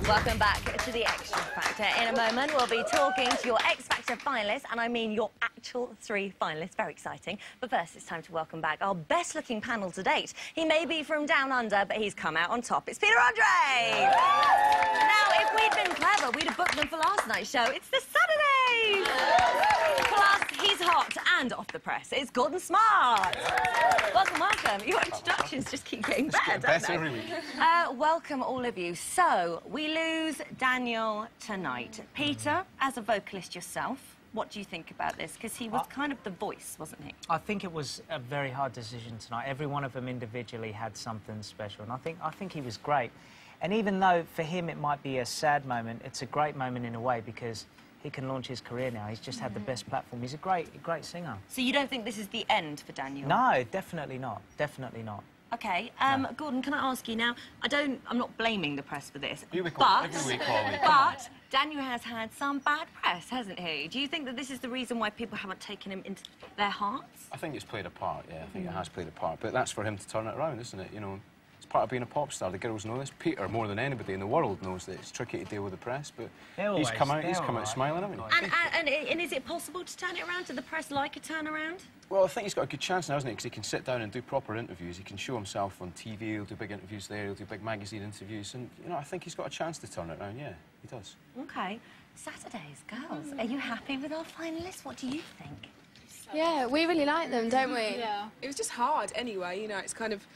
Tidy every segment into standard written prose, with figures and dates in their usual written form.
Welcome back to the X Factor. In a moment, we'll be talking to your X Factor finalists, and I mean your actual 3 finalists. Very exciting. But first, it's time to welcome back our best-looking panel to date. He may be from down under, but he's come out on top. It's Peter Andre! Now, if we'd been clever, we'd have booked them for last night's show. It's the Saturdays! Plus, he's hot and off the press. It's Gordon Smart. Welcome, welcome. Your introductions just keep getting better, don't they? Every week. Welcome, all of you. So, we lose Daniel tonight. Peter, as a vocalist yourself, what do you think about this? Because he was kind of the voice, wasn't he? I think it was a very hard decision tonight. Every one of them individually had something special, and I think he was great. And even though for him it might be a sad moment, it's a great moment in a way because he can launch his career now. He's just had the best platform. He's a great singer. So you don't think this is the end for Daniel? No, definitely not. Definitely not. OK, Gordon, can I ask you now, I'm not blaming the press for this, Every week, but Daniel has had some bad press, hasn't he? Do you think that this is the reason why people haven't taken him into their hearts? I think it's played a part, yeah. I think it has played a part. But that's for him to turn it around, isn't it? You know, it's part of being a pop star. The girls know this. Peter, more than anybody in the world, knows that it's tricky to deal with the press, but he's come out smiling, hasn't he? And is it possible to turn it around? Did the press like a turnaround? Well, I think he's got a good chance now, hasn't he? Because he can sit down and do proper interviews. He can show himself on TV. He'll do big interviews there. He'll do big magazine interviews. And, you know, I think he's got a chance to turn it around, yeah. He does. OK. Saturdays, girls. Are you happy with our finalists? What do you think? Yeah, we really like them, don't we? Yeah. It was just hard anyway, you know, it's kind of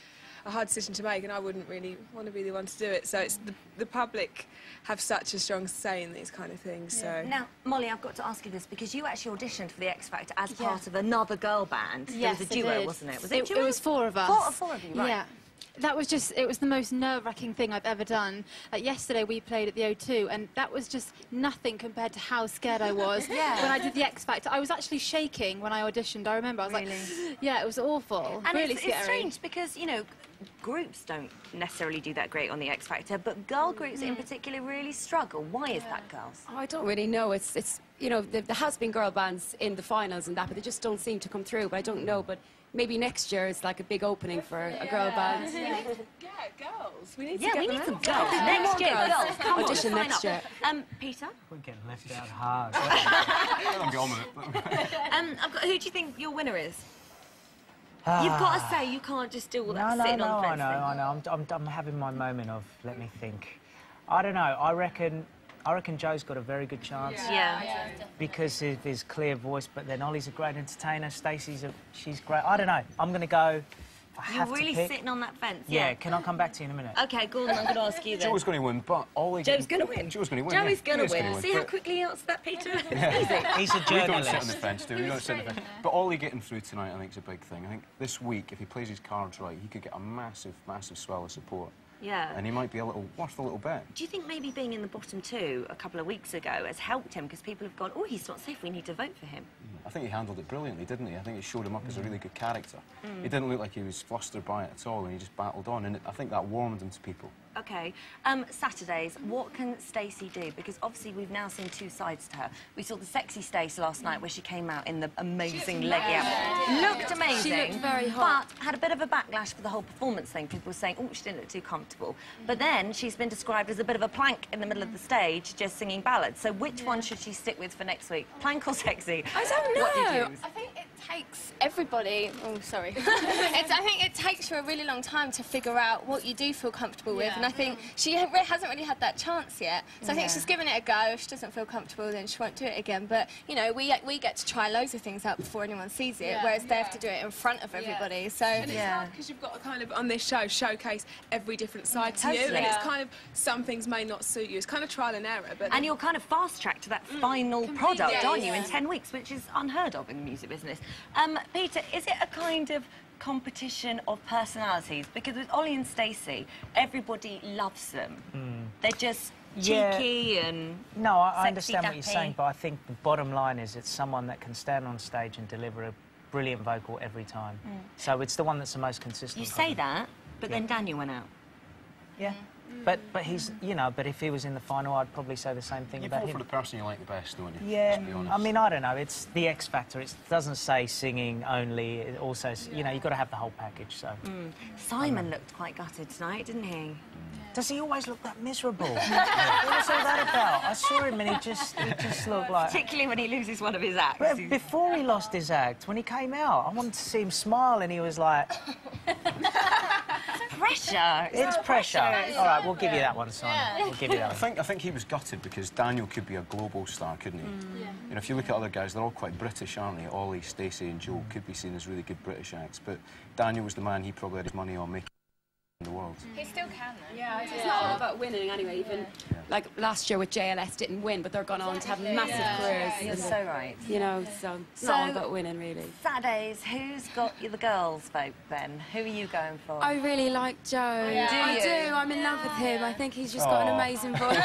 a hard decision to make and I wouldn't really want to be the one to do it. So it's the public have such a strong say in these kind of things, so... Now, Molly, I've got to ask you this, because you actually auditioned for the X Factor as part of another girl band. Yes, there was a duo, wasn't it? Was it duo? It was 4 of us. Four of you, right. Yeah. That was just, it was the most nerve-wracking thing I've ever done. Like, yesterday we played at the O2, and that was just nothing compared to how scared I was when I did the X Factor. I was actually shaking when I auditioned, I remember. I was like, yeah, it was awful. And really it's strange, because, you know, groups don't necessarily do that great on the X Factor, but girl groups in particular really struggle. Why is that, girls? Oh, I don't really know. It's you know, there has been girl bands in the finals and that, but they just don't seem to come through. But I don't know, but maybe next year it's like a big opening for a girl band. Yeah, girls. We need to we get need them some out. girls. Next year, girls, come audition on, next year. Peter? We're getting left out hard. I'll get on with it. Who do you think your winner is? You've got to say, you can't just do all that sitting on the fence. I know. I'm having my moment of, let me think. I don't know. I reckon Joe's got a very good chance. Yeah. Because of his clear voice, but then Ollie's a great entertainer. She's great. I don't know. I'm going to go. You're really sitting on that fence. Yeah. Can I come back to you in a minute? OK, Gordon, I'm going to ask you then. Joe's going to win, but Ollie... Joe's going to win. Joe's going to win, Joey's going to win. See how quickly he answered that, Peter? He's a journalist. We don't sit on the fence, do we? We don't sit on the fence. But Ollie getting through tonight, I think, is a big thing. I think this week, if he plays his cards right, he could get a massive, massive swell of support. Yeah. And he might be worth a little bet. Do you think maybe being in the bottom 2 a couple of weeks ago has helped him? Because people have gone, oh, he's not safe, we need to vote for him. I think he handled it brilliantly, didn't he? I think it showed him up as a really good character. He didn't look like he was flustered by it at all, and he just battled on, and I think that warmed him to people. OK. Saturdays, what can Stacey do? Because obviously we've now seen 2 sides to her. We saw the sexy Stacey last night where she came out in the amazing leggy outfit. Looked amazing. She looked very hot. But had a bit of a backlash for the whole performance thing. People were saying, oh, she didn't look too comfortable. But then she's been described as a bit of a plank in the middle of the stage, just singing ballads. So which one should she stick with for next week? Plank or sexy? I don't know. What did you use? I think it takes everybody... Oh, sorry. I think it takes you a really long time to figure out what you do feel comfortable with, and I think she hasn't really had that chance yet. So I think she's given it a go. If she doesn't feel comfortable, then she won't do it again. But, you know, we get to try loads of things out before anyone sees it, whereas they have to do it in front of everybody. So and it's hard because you've got to kind of, on this show, showcase every different side to you. And it's kind of, some things may not suit you. It's kind of trial and error. But and you're kind of fast-tracked to that final product, aren't you, in 10 weeks, which is unheard of in the music business. Peter, is it a kind of competition of personalities? Because with Ollie and Stacey, everybody loves them. They're just cheeky and No, I understand what dappy. you're saying, but I think the bottom line is it's someone that can stand on stage and deliver a brilliant vocal every time. So it's the one that's the most consistent. You say that, but then Daniel went out. Yeah. But he's, you know, but if he was in the final, I'd probably say the same thing You about vote him. for the person you like the best, don't you? Yeah, Let's be honest. I mean, I don't know. It's the X Factor. It doesn't say singing only. It also, you know, you've got to have the whole package. So Simon looked quite gutted tonight, didn't he? Does he always look that miserable? What was all that about? I saw him and he just looked like... Particularly when he loses one of his acts. But before he lost his act, when he came out, I wanted to see him smile and he was like... Pressure. It's pressure. All right, we'll give you that one, Simon. We'll give you that one. I think he was gutted because Daniel could be a global star, couldn't he? Yeah. You know, if you look at other guys, they're all quite British, aren't they? Ollie, Stacey and Joe could be seen as really good British acts, but Daniel was the man he probably had his money on making in the world. He still can, though. Yeah, it's not all about winning anyway. Even like last year with JLS didn't win, but they're gone on to have massive careers. You're so right. You know, so it's not all about winning, really. Saturdays, who's got the girls' vote then? Who are you going for? I really like Joe. I do. I'm in love with him. I think he's just got an amazing voice.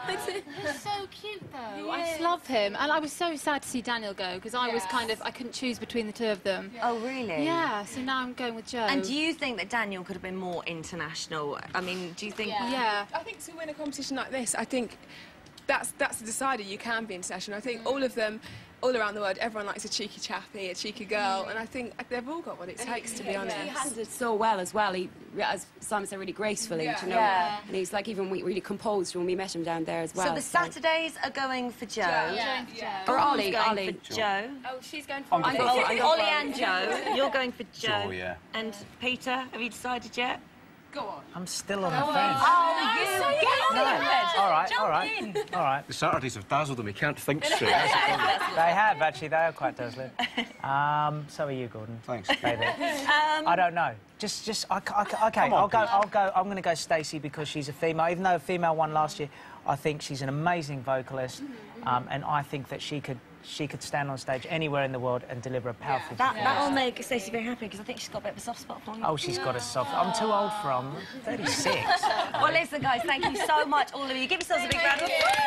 He's so cute, though. I just love him. And I was so sad to see Daniel go, because I was I couldn't choose between the two of them. Oh, really? Yeah, so now I'm going with Joe. And do you think that Daniel could have been more international? I mean, do you think... Yeah. I think to win a competition like this, I think that's a decider. You can be international. I think all of them, all around the world, everyone likes a cheeky chappie, a cheeky girl, and I think they've all got what it takes, to be honest. He handled it so well as well. He, as Simon said, really gracefully, you know. Yeah. And he's like even really composed when we met him down there as well. So the Saturdays are going for Joe. Yeah. Or Ollie. Going for Joe. Oh, she's going for I'm going for Ollie and Joe. You're going for Joe. Joe, yeah. And Peter, have you decided yet? Go on. I'm still on the fence. Oh, you get on it. All right, Jump all right. in. All right. The Saturdays have dazzled him, he can't think straight. They have, actually. They are quite dazzling. So are you, Gordon. Thanks. Baby. I don't know. Okay, I'll go. I'm going to go Stacey because she's a female. Even though a female won last year, I think she's an amazing vocalist, and I think that she could stand on stage anywhere in the world and deliver a powerful performance. That'll make Stacey very happy because I think she's got a bit of a soft spot for me. Oh, she's got a soft... I'm too old for her. I'm 36. Well, listen, guys, thank you so much, all of you. Give yourselves a big round of applause.